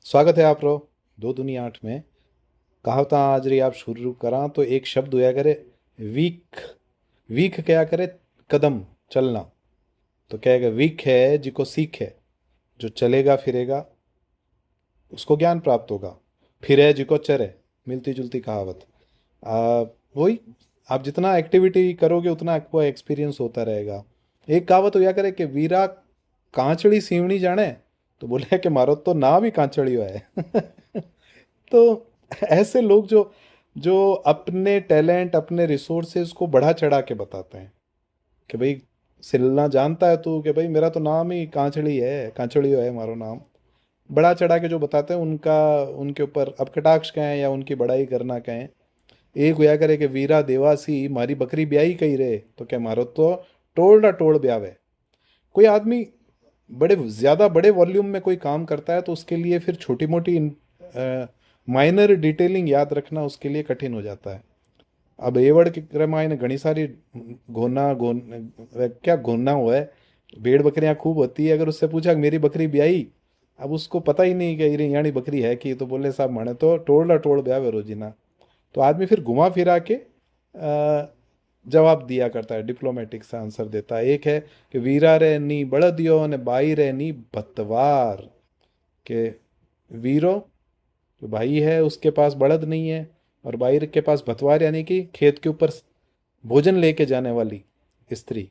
स्वागत है आप रो 2 दूनी 8 में। कहावत आज री आप शुरू करा तो एक शब्द होया करे वीक। वीक क्या करे? कदम चलना। तो कहेगा वीक है जिको सीख है, जो चलेगा फिरेगा उसको ज्ञान प्राप्त होगा। फिर है जिको चरे, मिलती जुलती कहावत। आ, वही, आप जितना एक्टिविटी करोगे उतना आपको एक्सपीरियंस होता रहेगा। एक कहावत होया करे कि वीरा कांचड़ी सीवनी जाने, तो बोले कि मारो तो ना भी कांचड़ी है। तो ऐसे लोग जो जो अपने टैलेंट अपने रिसोर्सेज को बढ़ा चढ़ा के बताते हैं कि भाई सिलना जानता है तू, कि भाई मेरा तो नाम ही कांचड़ी है, कांचड़ी है मारो नाम। बढ़ा चढ़ा के जो बताते हैं उनका, उनके ऊपर अब कटाक्ष कहें या उनकी बड़ाई करना कहें। एक होया करे कि वीरा देवासी मारी बकरी ब्याही कही रहे, तो क्या मारो तो टोल ना टोल ब्यावे। कोई आदमी बड़े ज़्यादा बड़े वॉल्यूम में कोई काम करता है तो उसके लिए फिर छोटी मोटी माइनर डिटेलिंग याद रखना उसके लिए कठिन हो जाता है। अब एवड़ के क्रम आए ने घनी सारी घोना घोन क्या घोना हुआ है, भेड़ बकरियां खूब होती है। अगर उससे पूछा कि मेरी बकरी ब्याई, अब उसको पता ही नहीं कि ये यानी बकरी है कि, तो बोले साहब माने तो टोला टोल ब्याह रोजीना। तो आदमी फिर घुमा फिरा के जवाब दिया करता है, डिप्लोमेटिक सा आंसर देता है। एक है कि वीरा रे नी बड़दियो ने बाई रे नी भतवार। के वीरो जो भाई है उसके पास बड़द नहीं है, और बाई के पास भतवार यानी कि खेत के ऊपर भोजन लेके जाने वाली स्त्री।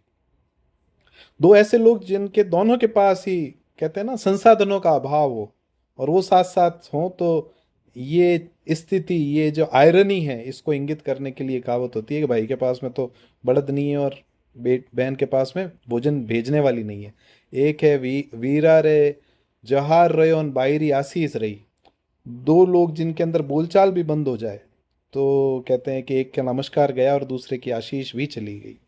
दो ऐसे लोग जिनके दोनों के पास ही, कहते हैं ना, संसाधनों का अभाव हो और वो साथ साथ हो, तो ये स्थिति, ये जो आयरनी है, इसको इंगित करने के लिए कहावत होती है कि भाई के पास में तो बड़द नहीं है और बहन के पास में भोजन भेजने वाली नहीं है। एक है वीरा रे जहार रहे और बायरी आशीष रही। दो लोग जिनके अंदर बोलचाल भी बंद हो जाए तो कहते हैं कि एक का नमस्कार गया और दूसरे की आशीष भी चली गई।